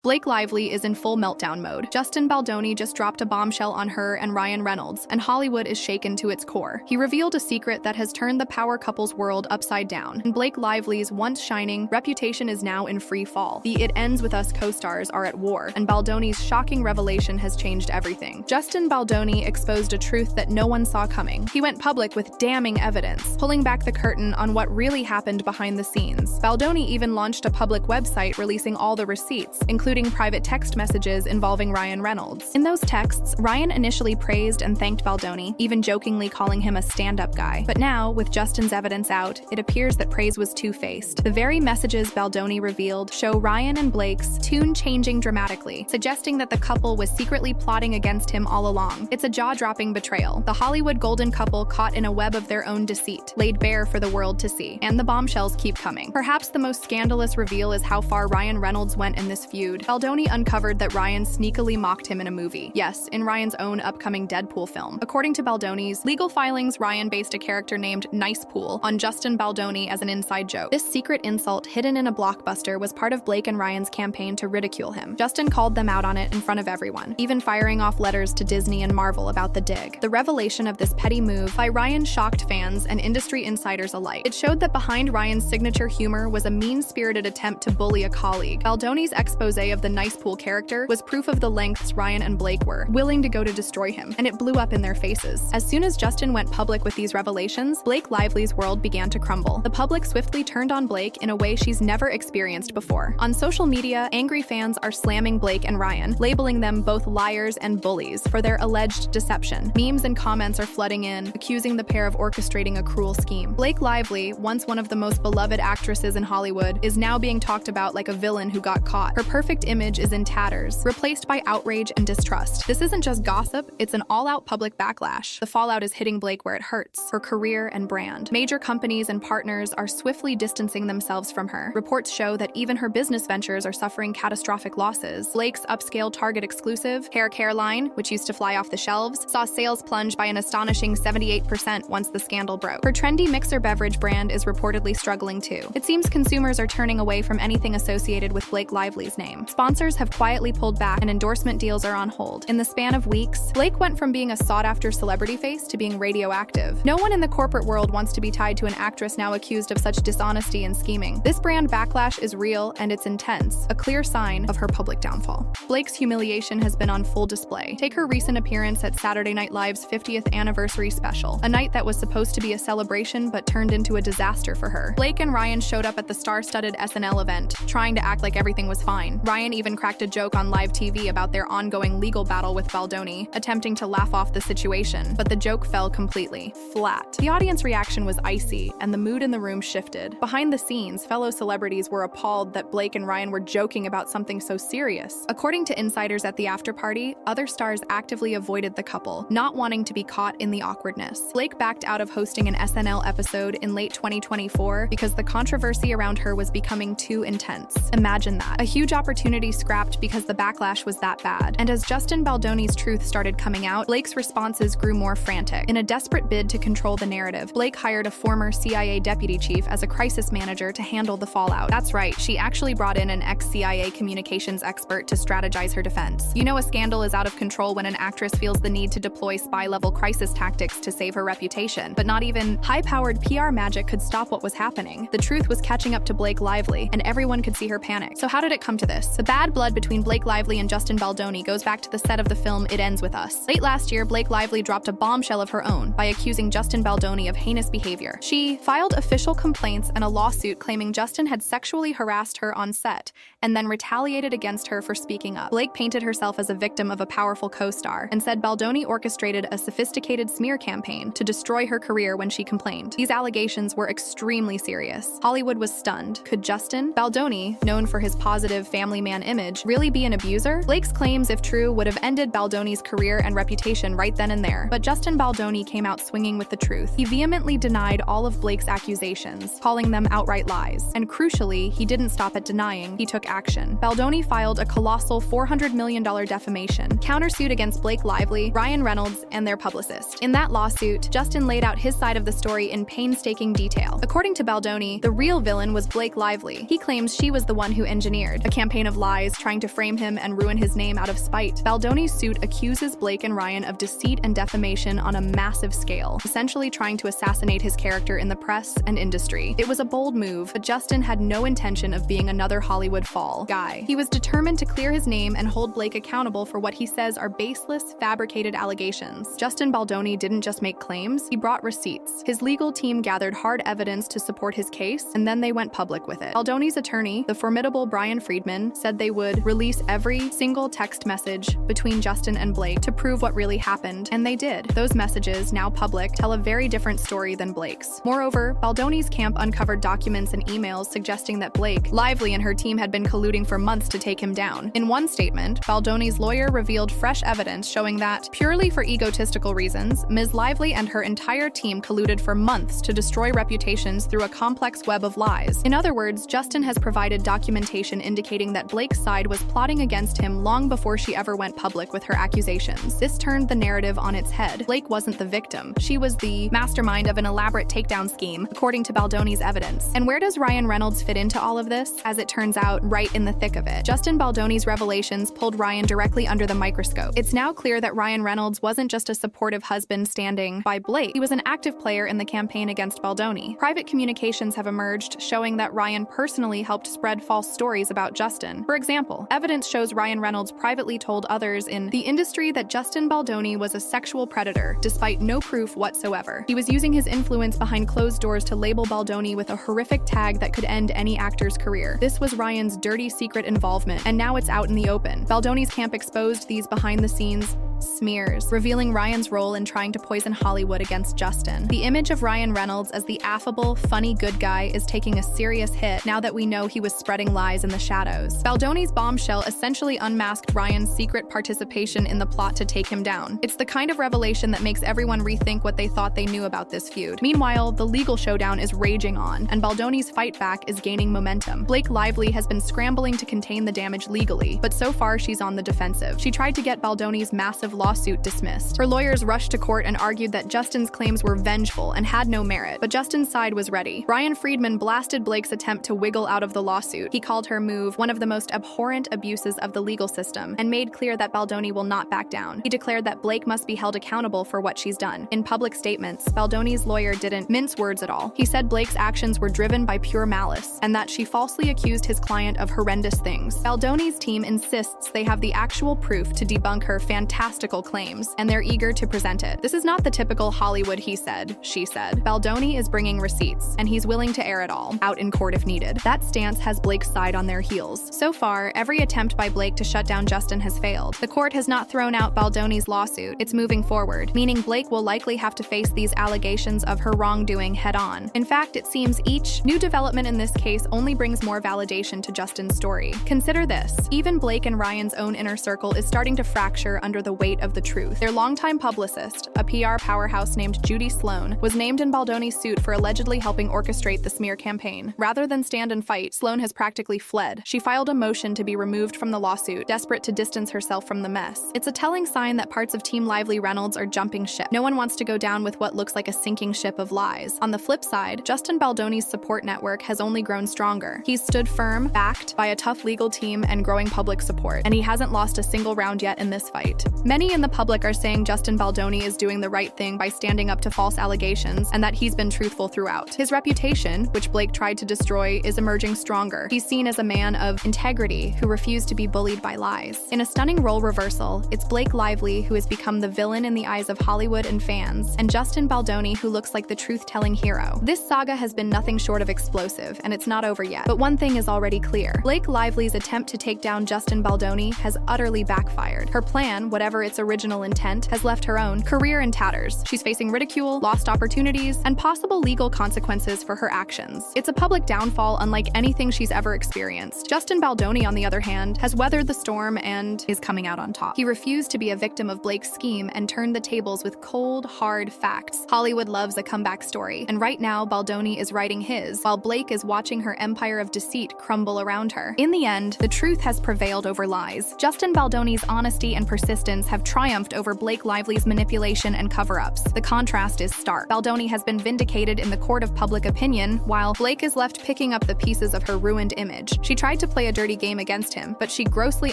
Blake Lively is in full meltdown mode. Justin Baldoni just dropped a bombshell on her and Ryan Reynolds, and Hollywood is shaken to its core. He revealed a secret that has turned the power couple's world upside down, and Blake Lively's once shining reputation is now in free fall. The It Ends With Us co-stars are at war, and Baldoni's shocking revelation has changed everything. Justin Baldoni exposed a truth that no one saw coming. He went public with damning evidence, pulling back the curtain on what really happened behind the scenes. Baldoni even launched a public website releasing all the receipts, including private text messages involving Ryan Reynolds. In those texts, Ryan initially praised and thanked Baldoni, even jokingly calling him a stand-up guy. But now, with Justin's evidence out, it appears that praise was two-faced. The very messages Baldoni revealed show Ryan and Blake's tune changing dramatically, suggesting that the couple was secretly plotting against him all along. It's a jaw-dropping betrayal. The Hollywood golden couple caught in a web of their own deceit, laid bare for the world to see. And the bombshells keep coming. Perhaps the most scandalous reveal is how far Ryan Reynolds went in this feud. Baldoni uncovered that Ryan sneakily mocked him in a movie. Yes, in Ryan's own upcoming Deadpool film. According to Baldoni's legal filings, Ryan based a character named Nice Pool on Justin Baldoni as an inside joke. This secret insult hidden in a blockbuster was part of Blake and Ryan's campaign to ridicule him. Justin called them out on it in front of everyone, even firing off letters to Disney and Marvel about the dig. The revelation of this petty move by Ryan shocked fans and industry insiders alike. It showed that behind Ryan's signature humor was a mean-spirited attempt to bully a colleague. Baldoni's expose of the Nice Pool character was proof of the lengths Ryan and Blake were willing to go to destroy him, and it blew up in their faces. As soon as Justin went public with these revelations, Blake Lively's world began to crumble. The public swiftly turned on Blake in a way she's never experienced before. On social media, angry fans are slamming Blake and Ryan, labeling them both liars and bullies for their alleged deception. Memes and comments are flooding in, accusing the pair of orchestrating a cruel scheme. Blake Lively, once one of the most beloved actresses in Hollywood, is now being talked about like a villain who got caught. Her perfect image is in tatters, replaced by outrage and distrust. This isn't just gossip, it's an all-out public backlash. The fallout is hitting Blake where it hurts, her career and brand. Major companies and partners are swiftly distancing themselves from her. Reports show that even her business ventures are suffering catastrophic losses. Blake's upscale Target exclusive hair care line, which used to fly off the shelves, saw sales plunge by an astonishing 78% once the scandal broke. Her trendy mixer beverage brand is reportedly struggling too. It seems consumers are turning away from anything associated with Blake Lively's name. Sponsors have quietly pulled back and endorsement deals are on hold. In the span of weeks, Blake went from being a sought-after celebrity face to being radioactive. No one in the corporate world wants to be tied to an actress now accused of such dishonesty and scheming. This brand backlash is real and it's intense, a clear sign of her public downfall. Blake's humiliation has been on full display. Take her recent appearance at Saturday Night Live's 50th anniversary special, a night that was supposed to be a celebration but turned into a disaster for her. Blake and Ryan showed up at the star-studded SNL event, trying to act like everything was fine. Ryan even cracked a joke on live TV about their ongoing legal battle with Baldoni, attempting to laugh off the situation, but the joke fell completely flat. The audience reaction was icy, and the mood in the room shifted. Behind the scenes, fellow celebrities were appalled that Blake and Ryan were joking about something so serious. According to insiders at the after-party, other stars actively avoided the couple, not wanting to be caught in the awkwardness. Blake backed out of hosting an SNL episode in late 2024 because the controversy around her was becoming too intense. Imagine that. A huge opportunity scrapped because the backlash was that bad. And as Justin Baldoni's truth started coming out, Blake's responses grew more frantic. In a desperate bid to control the narrative, Blake hired a former CIA deputy chief as a crisis manager to handle the fallout. That's right, she actually brought in an ex-CIA communications expert to strategize her defense. You know a scandal is out of control when an actress feels the need to deploy spy-level crisis tactics to save her reputation. But not even high-powered PR magic could stop what was happening. The truth was catching up to Blake Lively, and everyone could see her panic. So how did it come to this? The bad blood between Blake Lively and Justin Baldoni goes back to the set of the film It Ends With Us. Late last year, Blake Lively dropped a bombshell of her own by accusing Justin Baldoni of heinous behavior. She filed official complaints and a lawsuit claiming Justin had sexually harassed her on set and then retaliated against her for speaking up. Blake painted herself as a victim of a powerful co-star and said Baldoni orchestrated a sophisticated smear campaign to destroy her career when she complained. These allegations were extremely serious. Hollywood was stunned. Could Justin Baldoni, known for his positive family man image, really be an abuser? Blake's claims, if true, would have ended Baldoni's career and reputation right then and there. But Justin Baldoni came out swinging with the truth. He vehemently denied all of Blake's accusations, calling them outright lies. And crucially, he didn't stop at denying, he took action. Baldoni filed a colossal $400 million defamation countersuit against Blake Lively, Ryan Reynolds, and their publicist. In that lawsuit, Justin laid out his side of the story in painstaking detail. According to Baldoni, the real villain was Blake Lively. He claims she was the one who engineered a campaign of of lies, trying to frame him and ruin his name out of spite. Baldoni's suit accuses Blake and Ryan of deceit and defamation on a massive scale, essentially trying to assassinate his character in the press and industry. It was a bold move, but Justin had no intention of being another Hollywood fall guy. He was determined to clear his name and hold Blake accountable for what he says are baseless, fabricated allegations. Justin Baldoni didn't just make claims, he brought receipts. His legal team gathered hard evidence to support his case, and then they went public with it. Baldoni's attorney, the formidable Ryan Friedman, said they would release every single text message between Justin and Blake to prove what really happened, and they did. Those messages, now public, tell a very different story than Blake's. Moreover, Baldoni's camp uncovered documents and emails suggesting that Blake, Lively, and her team had been colluding for months to take him down. In one statement, Baldoni's lawyer revealed fresh evidence showing that, purely for egotistical reasons, Ms. Lively and her entire team colluded for months to destroy reputations through a complex web of lies. In other words, Justin has provided documentation indicating that Blake's side was plotting against him long before she ever went public with her accusations. This turned the narrative on its head. Blake wasn't the victim. She was the mastermind of an elaborate takedown scheme, according to Baldoni's evidence. And where does Ryan Reynolds fit into all of this? As it turns out, right in the thick of it. Justin Baldoni's revelations pulled Ryan directly under the microscope. It's now clear that Ryan Reynolds wasn't just a supportive husband standing by Blake, he was an active player in the campaign against Baldoni. Private communications have emerged showing that Ryan personally helped spread false stories about Justin. For example, evidence shows Ryan Reynolds privately told others in the industry that Justin Baldoni was a sexual predator, despite no proof whatsoever. He was using his influence behind closed doors to label Baldoni with a horrific tag that could end any actor's career. This was Ryan's dirty secret involvement, and now it's out in the open. Baldoni's camp exposed these behind-the-scenes smears, revealing Ryan's role in trying to poison Hollywood against Justin. The image of Ryan Reynolds as the affable, funny good guy is taking a serious hit now that we know he was spreading lies in the shadows. Baldoni's bombshell essentially unmasked Ryan's secret participation in the plot to take him down. It's the kind of revelation that makes everyone rethink what they thought they knew about this feud. Meanwhile, the legal showdown is raging on, and Baldoni's fight back is gaining momentum. Blake Lively has been scrambling to contain the damage legally, but so far she's on the defensive. She tried to get Baldoni's massive lawsuit dismissed. Her lawyers rushed to court and argued that Justin's claims were vengeful and had no merit, but Justin's side was ready. Ryan Friedman blasted Blake's attempt to wiggle out of the lawsuit. He called her move one of the most abhorrent abuses of the legal system and made clear that Baldoni will not back down. He declared that Blake must be held accountable for what she's done. In public statements, Baldoni's lawyer didn't mince words at all. He said Blake's actions were driven by pure malice and that she falsely accused his client of horrendous things. Baldoni's team insists they have the actual proof to debunk her fantastical claims, and they're eager to present it. This is not the typical Hollywood he said, she said. Baldoni is bringing receipts, and he's willing to air it all, out in court if needed. That stance has Blake's side on their heels. So far, every attempt by Blake to shut down Justin has failed. The court has not thrown out Baldoni's lawsuit. It's moving forward, meaning Blake will likely have to face these allegations of her wrongdoing head-on. In fact, it seems each new development in this case only brings more validation to Justin's story. Consider this. Even Blake and Ryan's own inner circle is starting to fracture under the weight of the truth. Their longtime publicist, a PR powerhouse named Judy Sloan, was named in Baldoni's suit for allegedly helping orchestrate the smear campaign. Rather than stand and fight, Sloan has practically fled. She filed a motion to be removed from the lawsuit, desperate to distance herself from the mess. It's a telling sign that parts of Team Lively Reynolds are jumping ship. No one wants to go down with what looks like a sinking ship of lies. On the flip side, Justin Baldoni's support network has only grown stronger. He's stood firm, backed by a tough legal team and growing public support, and he hasn't lost a single round yet in this fight. Many in the public are saying Justin Baldoni is doing the right thing by standing up to false allegations and that he's been truthful throughout. His reputation, which Blake tried to destroy, is emerging stronger. He's seen as a man of integrity who refused to be bullied by lies. In a stunning role reversal, it's Blake Lively who has become the villain in the eyes of Hollywood and fans, and Justin Baldoni who looks like the truth-telling hero. This saga has been nothing short of explosive, and it's not over yet. But one thing is already clear. Blake Lively's attempt to take down Justin Baldoni has utterly backfired. Her plan, whatever its original intent, has left her own career in tatters. She's facing ridicule, lost opportunities, and possible legal consequences for her actions. It's a public downfall unlike anything she's ever experienced. Justin Baldoni, on the other hand, has weathered the storm and is coming out on top. He refused to be a victim of Blake's scheme and turned the tables with cold, hard facts. Hollywood loves a comeback story, and right now Baldoni is writing his, while Blake is watching her empire of deceit crumble around her. In the end, the truth has prevailed over lies. Justin Baldoni's honesty and persistence have have triumphed over Blake Lively's manipulation and cover-ups. The contrast is stark. Baldoni has been vindicated in the court of public opinion, while Blake is left picking up the pieces of her ruined image. She tried to play a dirty game against him, but she grossly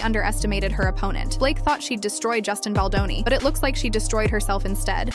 underestimated her opponent. Blake thought she'd destroy Justin Baldoni, but it looks like she destroyed herself instead.